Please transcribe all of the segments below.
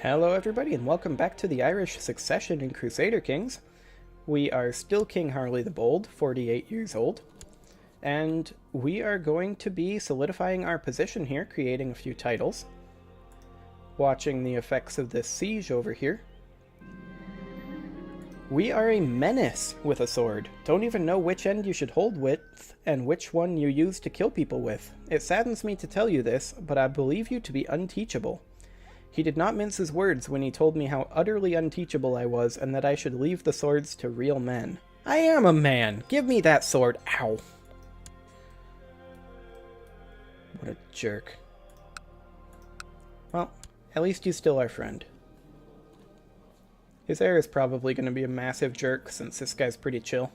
Hello everybody and welcome back to the Irish Succession in Crusader Kings. We are still King Harley the Bold, 48 years old, and we are going to be solidifying our position here, creating a few titles. Watching the effects of this siege over here. We are a menace with a sword. Don't even know which end you should hold with and which one you use to kill people with. It saddens me to tell you this, but I believe you to be unteachable. He did not mince his words when he told me how utterly unteachable I was and that I should leave the swords to real men. I am a man! Give me that sword! Ow! What a jerk. Well, at least he's still our friend. His heir is probably going to be a massive jerk since this guy's pretty chill.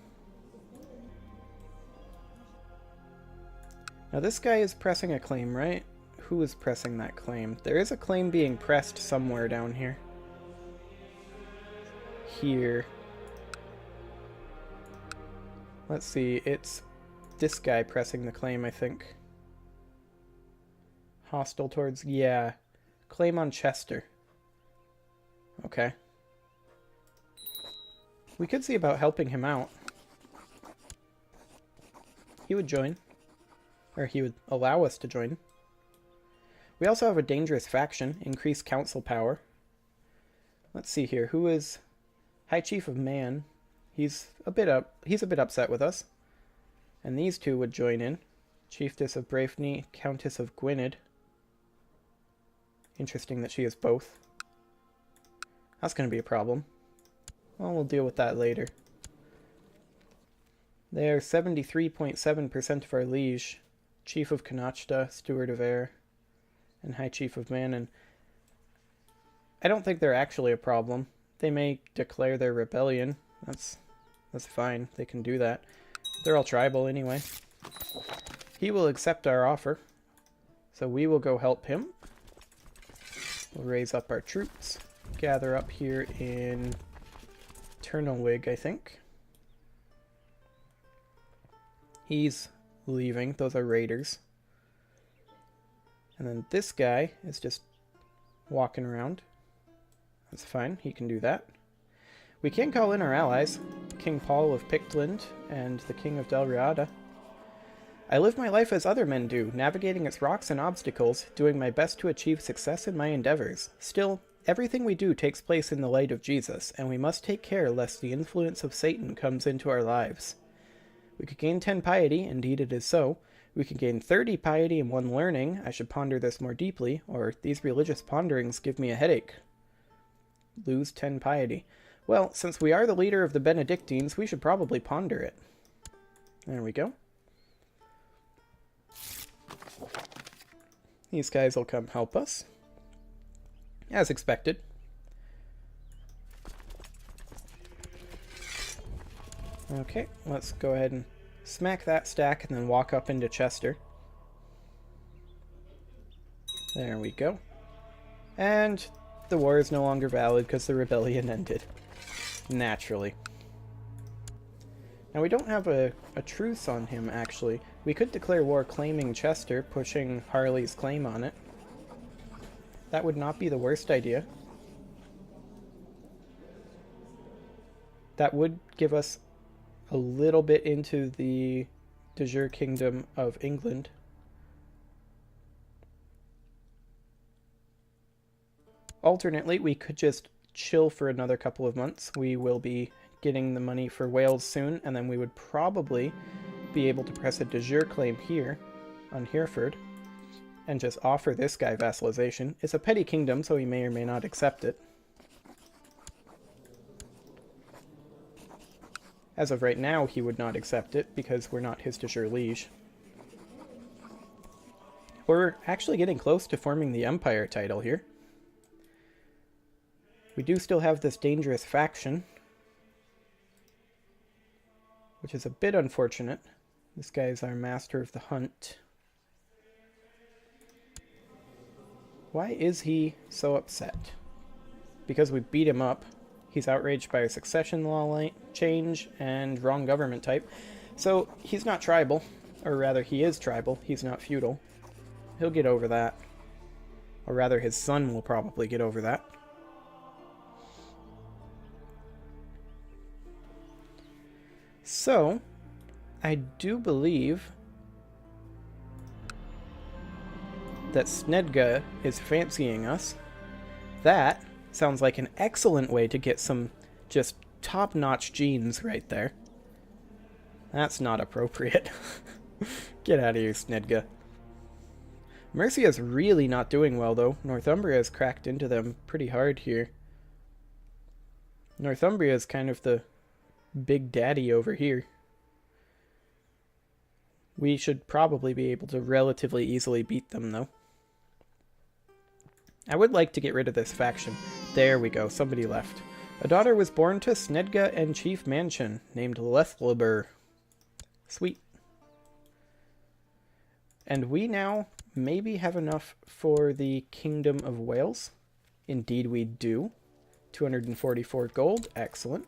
Now this guy is pressing a claim, right? Who is pressing that claim? There is a claim being pressed somewhere down here. Here. Let's see, it's this guy pressing the claim, I think. Hostile towards... yeah. Claim on Chester. Okay. We could see about helping him out. He would join. Or he would allow us to join. We also have a dangerous faction, increased council power. Let's see here, who is High Chief of Man? He's a bit upset with us. And these two would join in. Chiefess of Braefney, Countess of Gwynedd. Interesting that she is both. That's going to be a problem. Well, we'll deal with that later. They are 73.7% of our liege. Chief of Connachta, Steward of Air, and High Chief of Man, and I don't think they're actually a problem. They may declare their rebellion. That's fine. They can do that. They're all tribal anyway. He will accept our offer, so we will go help him. We'll raise up our troops. Gather up here in Turnowig, I think. He's leaving. Those are raiders. And then this guy is just walking around. That's fine, he can do that. We can call in our allies, King Paul of Pictland and the King of Dalriada. I live my life as other men do, navigating its rocks and obstacles, doing my best to achieve success in my endeavors. Still, everything we do takes place in the light of Jesus, and we must take care lest the influence of Satan comes into our lives. We could gain 10 piety, indeed it is so. We can gain 30 piety and 1 learning. I should ponder this more deeply, or these religious ponderings give me a headache. Lose 10 piety. Well, since we are the leader of the Benedictines, we should probably ponder it. There we go. These guys will come help us. As expected. Okay, let's go ahead and smack that stack and then walk up into Chester. There we go. And the war is no longer valid because the rebellion ended. Naturally. Now we don't have a truce on him, actually. We could declare war claiming Chester, pushing Harley's claim on it. That would not be the worst idea. That would give us a little bit into the de jure kingdom of England. Alternately, we could just chill for another couple of months. We will be getting the money for Wales soon, and then we would probably be able to press a de jure claim here on Hereford and just offer this guy vassalization. It's a petty kingdom, so he may or may not accept it. As of right now, he would not accept it because we're not his de jure liege. We're actually getting close to forming the Empire title here. We do still have this dangerous faction, which is a bit unfortunate. This guy is our master of the hunt. Why is he so upset? Because we beat him up. He's outraged by a succession law change and wrong government type. So he's not tribal, or rather he is tribal, he's not feudal. He'll get over that. Or rather his son will probably get over that. So, I do believe that Snedga is fancying us. That sounds like an excellent way to get some just top-notch genes right there. That's not appropriate. Get out of here, Snedga. Mercia's really not doing well, though. Northumbria has cracked into them pretty hard here. Northumbria is kind of the big daddy over here. We should probably be able to relatively easily beat them, though. I would like to get rid of this faction. There we go, somebody left. A daughter was born to Snedga and Chief Mansion, named Lethlibur. Sweet. And we now maybe have enough for the Kingdom of Wales. Indeed we do. 244 gold, excellent.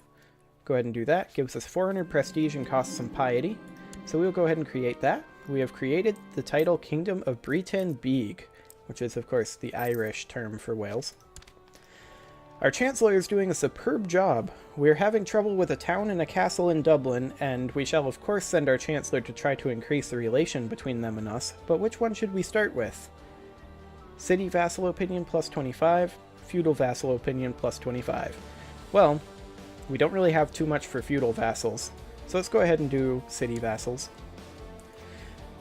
Go ahead and do that. Gives us 400 prestige and costs some piety. So we'll go ahead and create that. We have created the title Kingdom of Britain Beag, which is of course the Irish term for Wales. Our Chancellor is doing a superb job. We're having trouble with a town and a castle in Dublin, and we shall of course send our Chancellor to try to increase the relation between them and us, but which one should we start with? City vassal opinion plus 25, feudal vassal opinion plus 25. Well, we don't really have too much for feudal vassals, so let's go ahead and do city vassals.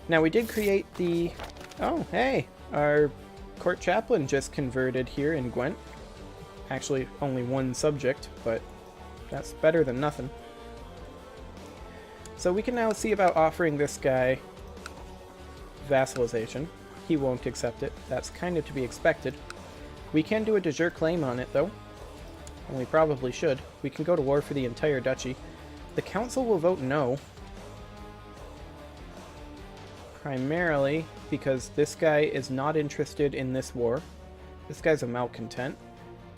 Now we did create the... Oh, hey! Our court chaplain just converted here in Gwent. Actually, only one subject, but that's better than nothing. So we can now see about offering this guy vassalization. He won't accept it. That's kind of to be expected. We can do a de jure claim on it, though. And we probably should. We can go to war for the entire duchy. The council will vote no. Primarily because this guy is not interested in this war. This guy's a malcontent.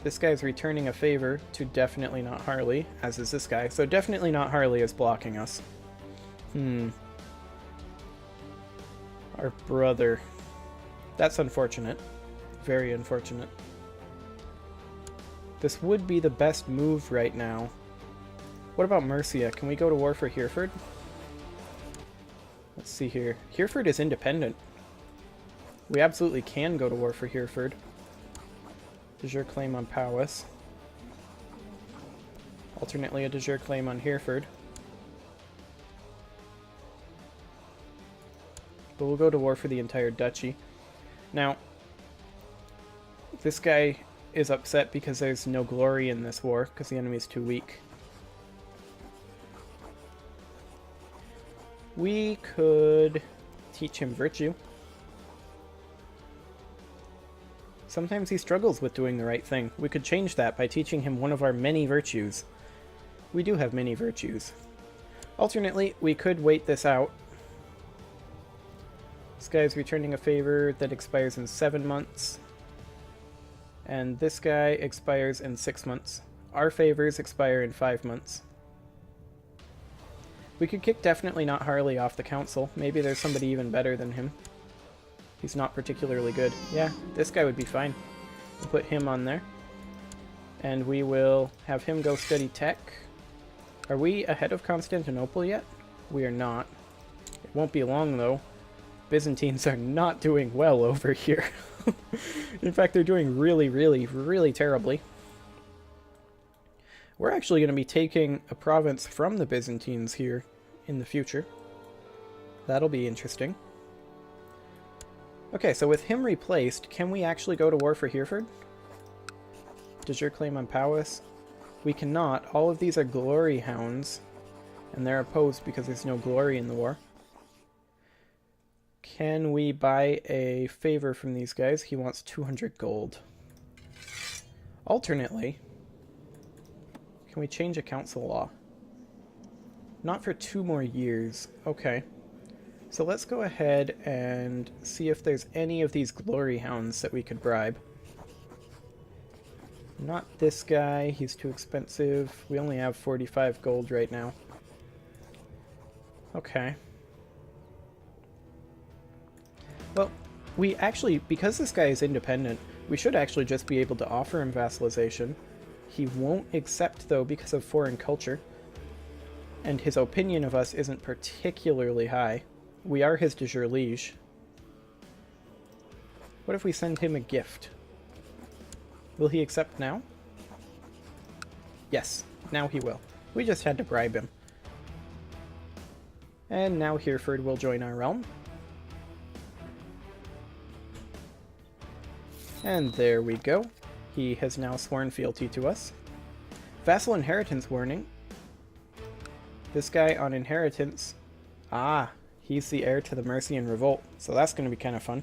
This guy's returning a favor to definitely not Harley, as is this guy. So definitely not Harley is blocking us. Our brother. That's unfortunate. Very unfortunate. This would be the best move right now. What about Mercia? Can we go to war for Hereford? Let's see here. Hereford is independent. We absolutely can go to war for Hereford. De jure claim on Powys. Alternately a de jure claim on Hereford. But we'll go to war for the entire duchy. Now, this guy is upset because there's no glory in this war, because the enemy is too weak. We could teach him virtue. Sometimes he struggles with doing the right thing. We could change that by teaching him one of our many virtues. We do have many virtues. Alternately, we could wait this out. This guy's returning a favor that expires in 7 months. And this guy expires in 6 months. Our favors expire in 5 months. We could kick definitely not Harley off the council. Maybe there's somebody even better than him. He's not particularly good. Yeah, this guy would be fine. We'll put him on there. And we will have him go study tech. Are we ahead of Constantinople yet? We are not. It won't be long, though. Byzantines are not doing well over here. In fact, they're doing really, really, really terribly. We're actually going to be taking a province from the Byzantines here in the future. That'll be interesting. Okay, so with him replaced, can we actually go to war for Hereford? De jure claim on Powys? We cannot. All of these are glory hounds, and they're opposed because there's no glory in the war. Can we buy a favor from these guys? He wants 200 gold. Alternately, can we change a council law? Not for 2 more years. Okay. So let's go ahead and see if there's any of these glory hounds that we could bribe. Not this guy, he's too expensive. We only have 45 gold right now. Okay. Well, we actually, because this guy is independent, we should actually just be able to offer him vassalization. He won't accept, though, because of foreign culture. and his opinion of us isn't particularly high. We are his de jure liege. What if we send him a gift? Will he accept now? Yes, now he will. We just had to bribe him. And now Hereford will join our realm. And there we go. He has now sworn fealty to us. Vassal inheritance warning. This guy on inheritance. Ah, he's the heir to the Mercian Revolt, so that's going to be kind of fun.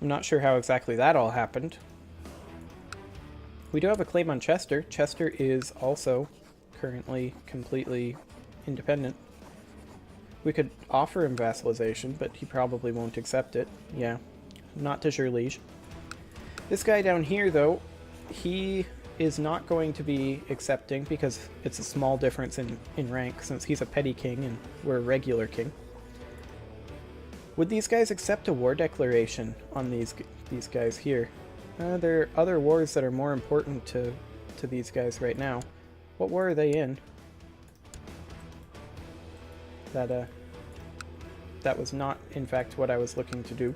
I'm not sure how exactly that all happened. We do have a claim on Chester. Chester is also currently completely independent. We could offer him vassalization, but he probably won't accept it. Yeah, not de jure liege. This guy down here, though, he is not going to be accepting because it's a small difference in rank since he's a petty king and we're a regular king. Would these guys accept a war declaration on these guys here? There are other wars that are more important to these guys right now. What war are they in? That was not, in fact, what I was looking to do.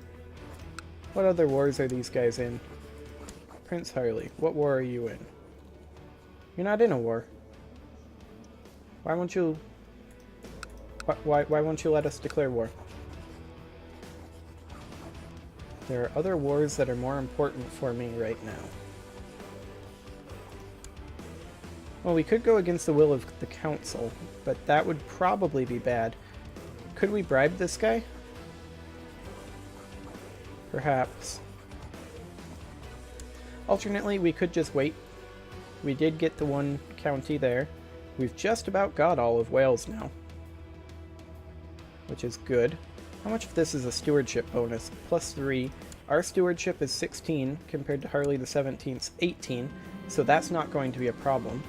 What other wars are these guys in? Prince Harley, what war are you in? You're not in a war. Why won't you... Why won't you let us declare war? There are other wars that are more important for me right now. Well, we could go against the will of the council, but that would probably be bad. Could we bribe this guy? Perhaps. Alternately, we could just wait. We did get the one county there. We've just about got all of Wales now, which is good. How much of this is a stewardship bonus? +3. Our stewardship is 16 compared to Harley the 17th's 18, so that's not going to be a problem.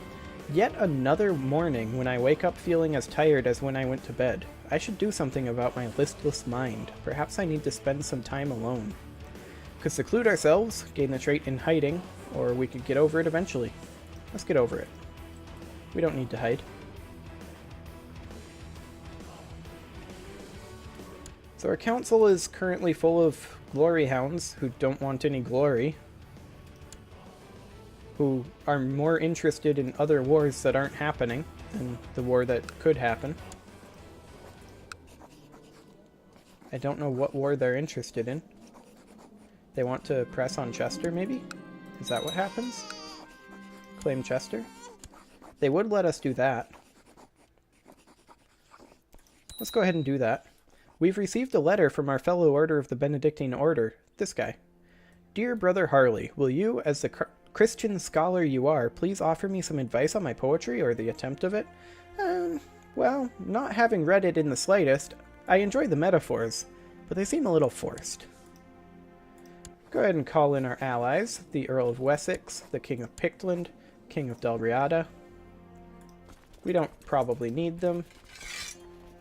Yet another morning when I wake up feeling as tired as when I went to bed. I should do something about my listless mind. Perhaps I need to spend some time alone. Could seclude ourselves, gain the trait in hiding, or we could get over it eventually. Let's get over it. We don't need to hide. So our council is currently full of glory hounds who don't want any glory, who are more interested in other wars that aren't happening than the war that could happen. I don't know what war they're interested in. They want to press on Chester, maybe? Is that what happens? Claim Chester? They would let us do that. Let's go ahead and do that. We've received a letter from our fellow Order of the Benedictine Order, this guy. Dear Brother Harley, will you, as the Christian scholar you are, please offer me some advice on my poetry or the attempt of it? Well, not having read it in the slightest, I enjoy the metaphors, but they seem a little forced. Go ahead and call in our allies, the Earl of Wessex, the King of Pictland, King of Dalriada. We don't probably need them,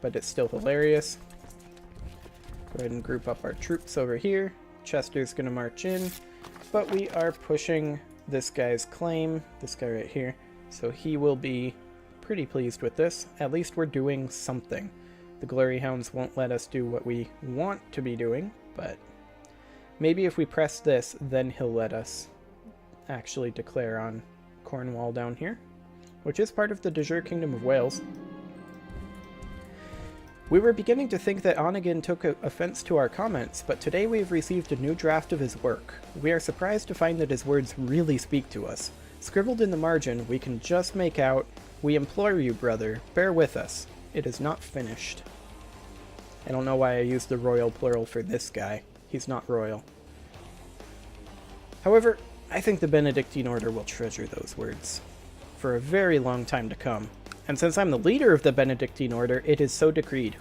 but it's still hilarious. Go ahead and group up our troops over here. Chester's going to march in, but we are pushing this guy's claim, this guy right here, so he will be pretty pleased with this. At least we're doing something. The Glory Hounds won't let us do what we want to be doing, but maybe if we press this, then he'll let us actually declare on Cornwall down here, which is part of the de jure Kingdom of Wales. We were beginning to think that Onegin took offense to our comments, but today we have received a new draft of his work. We are surprised to find that his words really speak to us. Scribbled in the margin, we can just make out, "We implore you, brother, bear with us. It is not finished." I don't know why I used the royal plural for this guy. He's not royal. However, I think the Benedictine Order will treasure those words for a very long time to come. And since I'm the leader of the Benedictine Order, it is so decreed.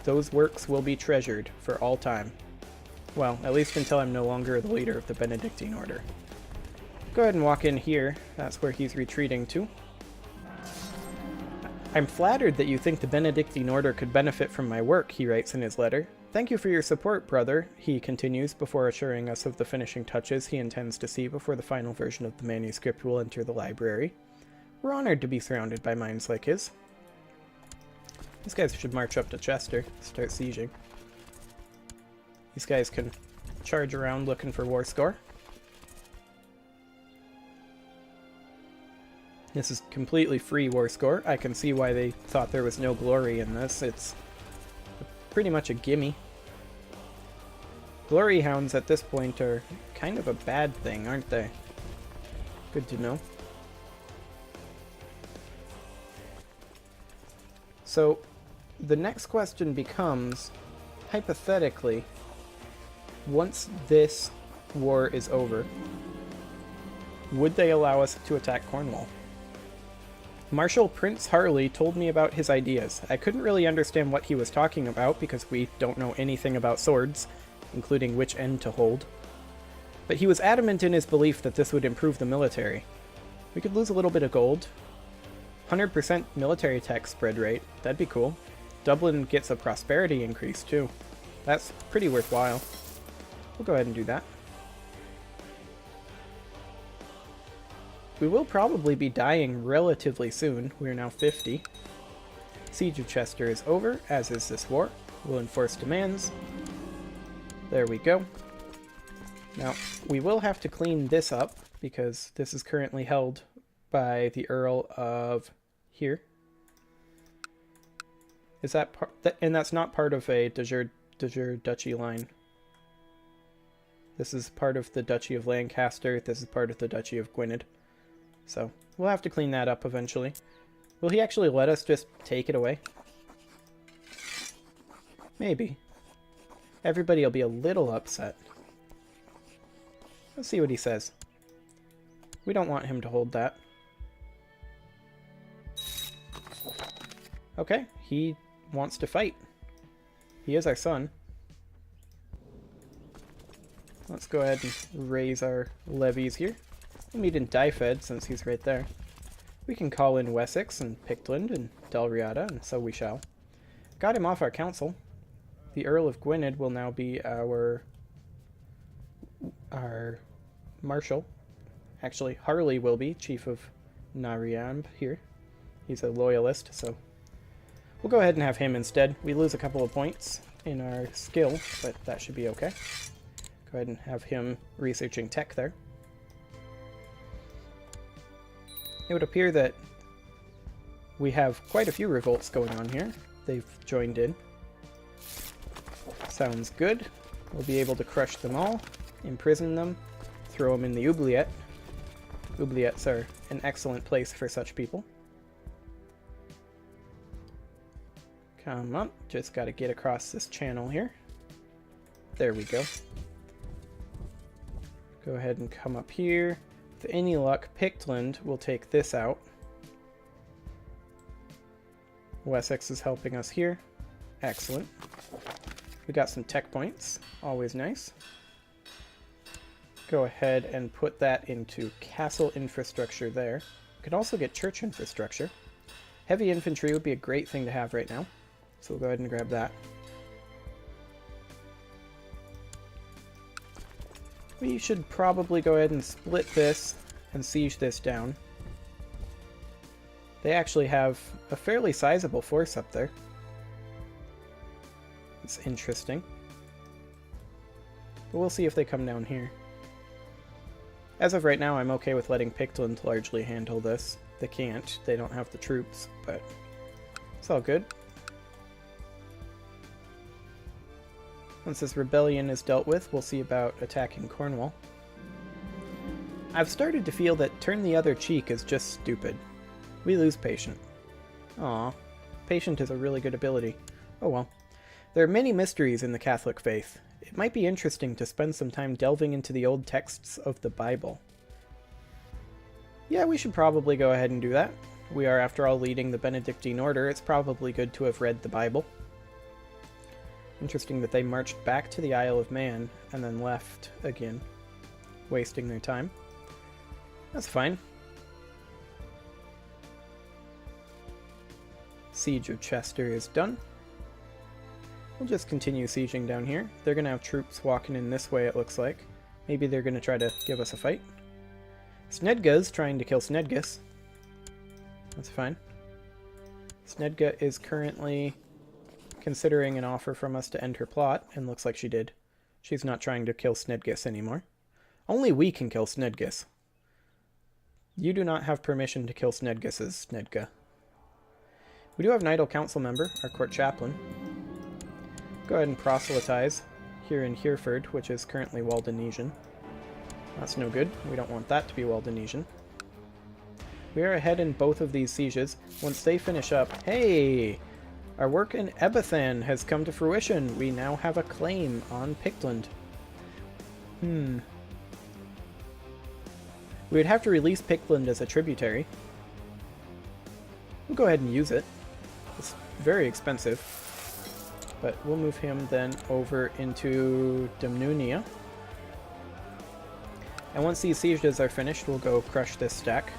Those works will be treasured for all time. Well, at least until I'm no longer the leader of the Benedictine Order. Go ahead and walk in here. That's where he's retreating to. I'm flattered that you think the Benedictine Order could benefit from my work, he writes in his letter. Thank you for your support, brother, he continues before assuring us of the finishing touches he intends to see before the final version of the manuscript will enter the library. We're honored to be surrounded by minds like his. These guys should march up to Chester, start sieging. These guys can charge around looking for war score. This is completely free war score. I can see why they thought there was no glory in this. It's pretty much a gimme. Glory hounds at this point are kind of a bad thing, aren't they? Good to know. So, the next question becomes, hypothetically, once this war is over, would they allow us to attack Cornwall? Marshal Prince Harley told me about his ideas. I couldn't really understand what he was talking about because we don't know anything about swords, including which end to hold. But he was adamant in his belief that this would improve the military. We could lose a little bit of gold. 100% military tech spread rate. That'd be cool. Dublin gets a prosperity increase too. That's pretty worthwhile. We'll go ahead and do that. We will probably be dying relatively soon. We are now 50. Siege of Chester is over, as is this war. We'll enforce demands. There we go. Now, we will have to clean this up, because this is currently held by the Earl of here. Is that part? And that's not part of a de jure duchy line. This is part of the Duchy of Lancaster. This is part of the Duchy of Gwynedd. So, we'll have to clean that up eventually. Will he actually let us just take it away? Maybe. Everybody will be a little upset. Let's see what he says. We don't want him to hold that. Okay, he wants to fight. He is our son. Let's go ahead and raise our levies here. We'll meet in Dyfed, since he's right there. We can call in Wessex and Pictland and Dalriada, and so we shall. Got him off our council. The Earl of Gwynedd will now be our marshal. Actually, Harley will be Chief of Nariamb here. He's a loyalist, so we'll go ahead and have him instead. We lose a couple of points in our skill, but that should be okay. Go ahead and have him researching tech there. It would appear that we have quite a few revolts going on here. They've joined in. Sounds good. We'll be able to crush them all, imprison them, throw them in the oubliette. Oubliettes are an excellent place for such people. Come up, just gotta get across this channel here. There we go. Go ahead and come up here. With any luck, Pictland will take this out. Wessex is helping us here. Excellent. We got some tech points. Always nice. Go ahead and put that into castle infrastructure there. We could also get church infrastructure. Heavy infantry would be a great thing to have right now. So we'll go ahead and grab that. We should probably go ahead and split this and siege this down. They actually have a fairly sizable force up there. It's interesting. But we'll see if they come down here. As of right now, I'm okay with letting Pictland largely handle this. They can't. They don't have the troops, but it's all good. Once this rebellion is dealt with, we'll see about attacking Cornwall. I've started to feel that turn the other cheek is just stupid. We lose Patient. Aw, Patient is a really good ability. Oh well. There are many mysteries in the Catholic faith. It might be interesting to spend some time delving into the old texts of the Bible. Yeah, we should probably go ahead and do that. We are, after all, leading the Benedictine order. It's probably good to have read the Bible. Interesting that they marched back to the Isle of Man and then left again, wasting their time. That's fine. Siege of Chester is done. We'll just continue sieging down here. They're going to have troops walking in this way, it looks like. Maybe they're going to try to give us a fight. Snedga's trying to kill Snedgus. That's fine. Snedga is currently considering an offer from us to end her plot, and looks like she did. She's not trying to kill Snedgus anymore. Only we can kill Snedgus. You do not have permission to kill Snedgus's Snedga. We do have an idle council member, our court chaplain. Go ahead and proselytize here in Hereford, which is currently Waldenesian. That's no good. We don't want that to be Waldenesian. We are ahead in both of these sieges. Once they finish up... Hey! Our work in Ebethan has come to fruition. We now have a claim on Pictland. We would have to release Pictland as a tributary. We'll go ahead and use it. It's very expensive. But we'll move him then over into Demnunia. And once these sieges are finished, we'll go crush this stack.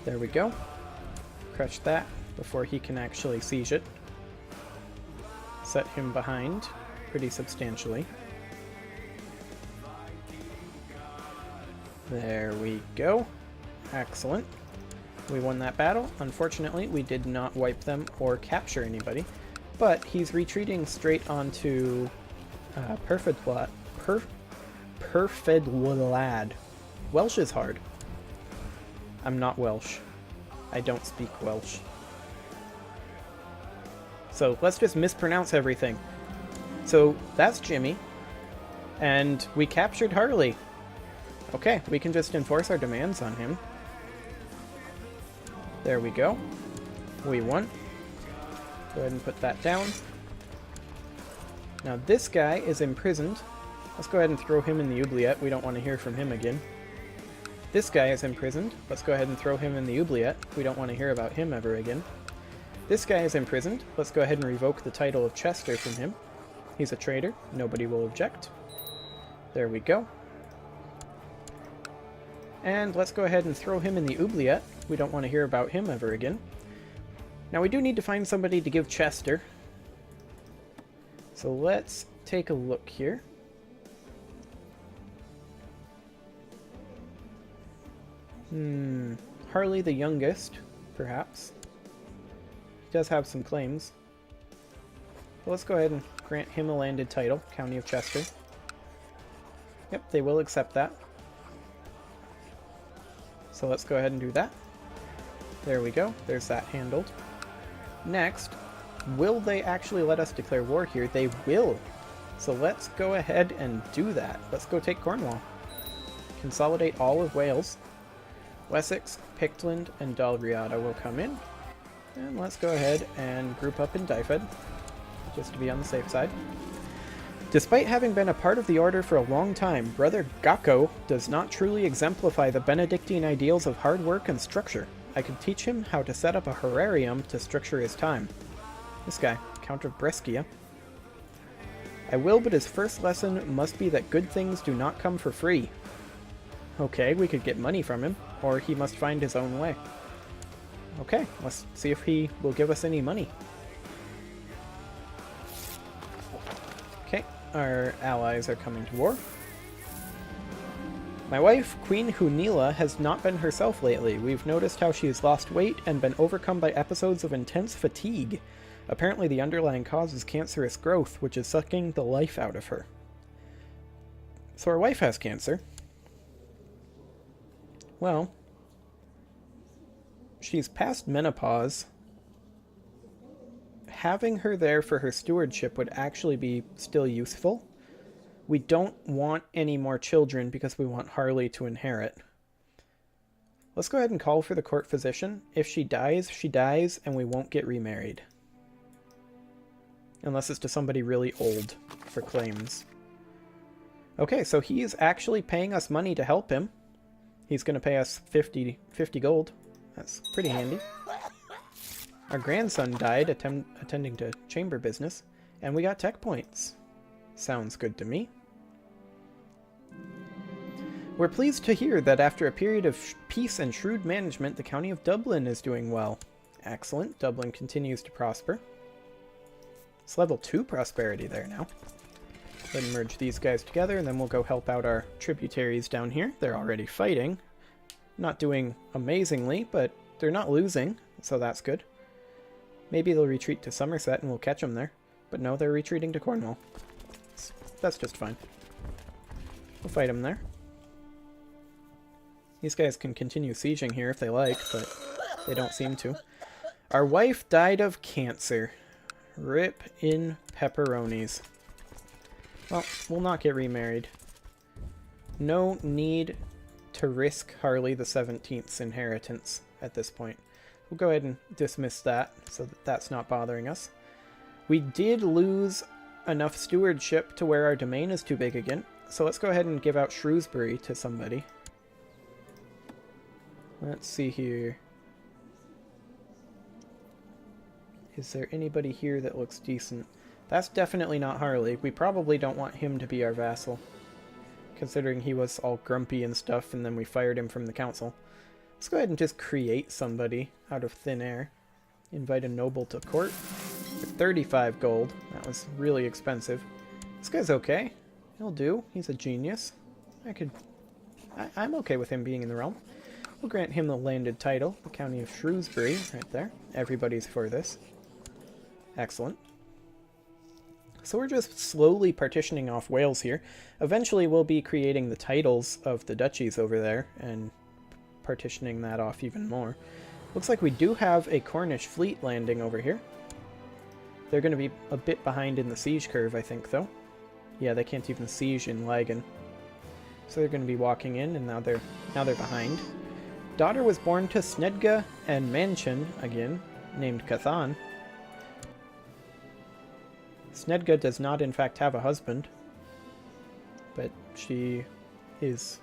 There we go. Crush that before he can actually siege it. Set him behind pretty substantially. There we go. Excellent. We won that battle. Unfortunately, we did not wipe them or capture anybody. But he's retreating straight onto Perfidlad. Welsh is hard. I'm not Welsh. I don't speak Welsh. So let's just mispronounce everything. So that's Jimmy. And we captured Harley. Okay, we can just enforce our demands on him. There we go. We won. Go ahead and put that down. Now this guy is imprisoned. Let's go ahead and throw him in the oubliette. We don't want to hear from him again. This guy is imprisoned. Let's go ahead and throw him in the oubliette. We don't want to hear about him ever again. This guy is imprisoned. Let's go ahead and revoke the title of Chester from him. He's a traitor. Nobody will object. There we go. And let's go ahead and throw him in the oubliette. We don't want to hear about him ever again. Now we do need to find somebody to give Chester. So let's take a look here. Harley the youngest, perhaps. He does have some claims. But let's go ahead and grant him a landed title, County of Chester. Yep, they will accept that. So let's go ahead and do that. There we go. There's that handled. Next, will they actually let us declare war here? They will. So let's go ahead and do that. Let's go take Cornwall. Consolidate all of Wales. Wessex, Pictland, and Dalriada will come in. And let's go ahead and group up in Dyfed, just to be on the safe side. Despite having been a part of the order for a long time, Brother Gakko does not truly exemplify the Benedictine ideals of hard work and structure. I could teach him how to set up a horarium to structure his time. This guy, Count of Brescia. I will, but his first lesson must be that good things do not come for free. Okay, we could get money from him, or he must find his own way. Okay, let's see if he will give us any money. Okay, our allies are coming to war. My wife, Queen Hunila, has not been herself lately. We've noticed how she has lost weight and been overcome by episodes of intense fatigue. Apparently the underlying cause is cancerous growth, which is sucking the life out of her. So our wife has cancer. Well, she's past menopause. Having her there for her stewardship would actually be still useful. We don't want any more children because we want Harley to inherit. Let's go ahead and call for the court physician. If she dies, and we won't get remarried. Unless it's to somebody really old for claims. Okay, so he's actually paying us money to help him. He's going to pay us 50 gold. That's pretty handy. Our grandson died attending to chamber business, and we got tech points. Sounds good to me. We're pleased to hear that after a period of peace and shrewd management, the County of Dublin is doing well. Excellent. Dublin continues to prosper. It's level 2 prosperity there now. Then merge these guys together, and then we'll go help out our tributaries down here. They're already fighting. Not doing amazingly, but they're not losing, so that's good. Maybe they'll retreat to Somerset and we'll catch them there. But no, they're retreating to Cornwall. That's just fine. We'll fight them there. These guys can continue sieging here if they like, but they don't seem to. Our wife died of cancer. Rip in pepperonis. Well, we'll not get remarried. No need to risk Harley the 17th's inheritance at this point. We'll go ahead and dismiss that so that that's not bothering us. We did lose enough stewardship to where our domain is too big again, so let's go ahead and give out Shrewsbury to somebody. Let's see here. Is there anybody here that looks decent? That's definitely not Harley. We probably don't want him to be our vassal, considering he was all grumpy and stuff and then we fired him from the council. Let's go ahead and just create somebody out of thin air. Invite a noble to court for 35 gold. That was really expensive. This guy's okay. He'll do. He's a genius. I'm okay with him being in the realm. We'll grant him the landed title, the county of Shrewsbury, right there. Everybody's for this. Excellent. So we're just slowly partitioning off Wales here. Eventually we'll be creating the titles of the duchies over there and partitioning that off even more. Looks like we do have a Cornish fleet landing over here. They're going to be a bit behind in the siege curve, I think, though. Yeah, they can't even siege in Lagan. So they're going to be walking in, and now they're behind. Daughter was born to Snedga and Manchin, again, named Cathan. Snedga does not, in fact, have a husband, but she is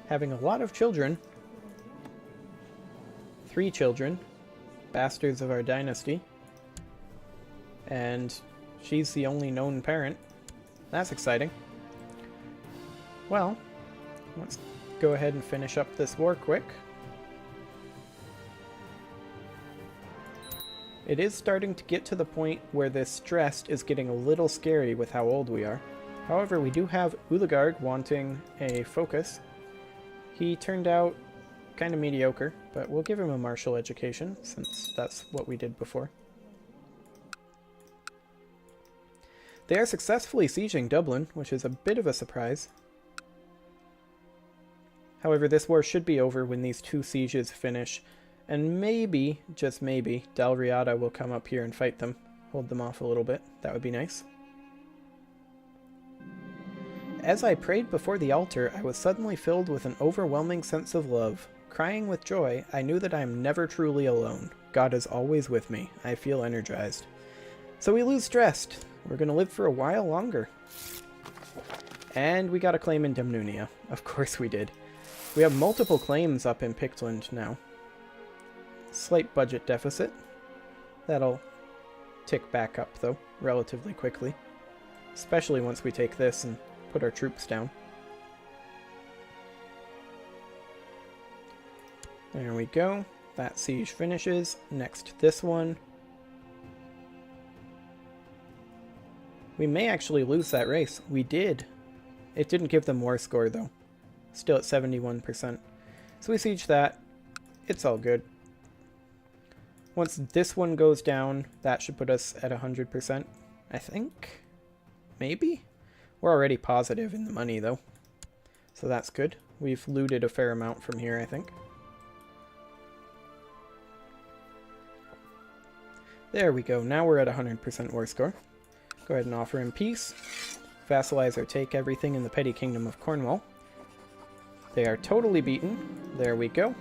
having a lot of children. 3 children, bastards of our dynasty, and she's the only known parent. That's exciting. Well, let's go ahead and finish up this war quick. It is starting to get to the point where this stress is getting a little scary with how old we are. However, we do have Ulegard wanting a focus. He turned out kind of mediocre, but we'll give him a martial education, since that's what we did before. They are successfully sieging Dublin, which is a bit of a surprise. However, this war should be over when these 2 sieges finish, and maybe, just maybe, Dalriada will come up here and fight them, hold them off a little bit. That would be nice. As I prayed before the altar, I was suddenly filled with an overwhelming sense of love. Crying with joy, I knew that I am never truly alone. God is always with me. I feel energized. So we lose stressed. We're going to live for a while longer. And we got a claim in Demnunia. Of course we did. We have multiple claims up in Pictland now. Slight budget deficit. That'll tick back up, though, relatively quickly. Especially once we take this and put our troops down. There we go. That siege finishes. Next, this one. We may actually lose that race. We did. It didn't give them war score, though. Still at 71%. So we siege that. It's all good. Once this one goes down, that should put us at 100%, I think. Maybe? We're already positive in the money, though. So that's good. We've looted a fair amount from here, I think. There we go. Now we're at 100% war score. Go ahead and offer him peace. Vassalize or take everything in the petty kingdom of Cornwall. They are totally beaten. There we go.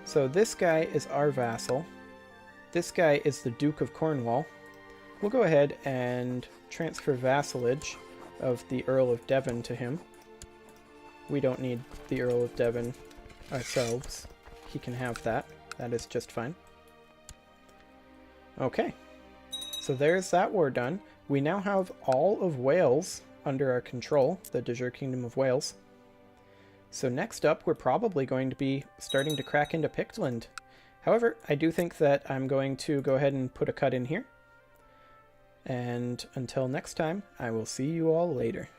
So this guy is our vassal. This guy is the Duke of Cornwall. We'll go ahead and transfer vassalage of the Earl of Devon to him. We don't need the Earl of Devon ourselves. He can have that. That is just fine. Okay. So there's that war done. We now have all of Wales under our control, the De jure Kingdom of Wales. So next up, we're probably going to be starting to crack into Pictland. However, I do think that I'm going to go ahead and put a cut in here. And until next time, I will see you all later.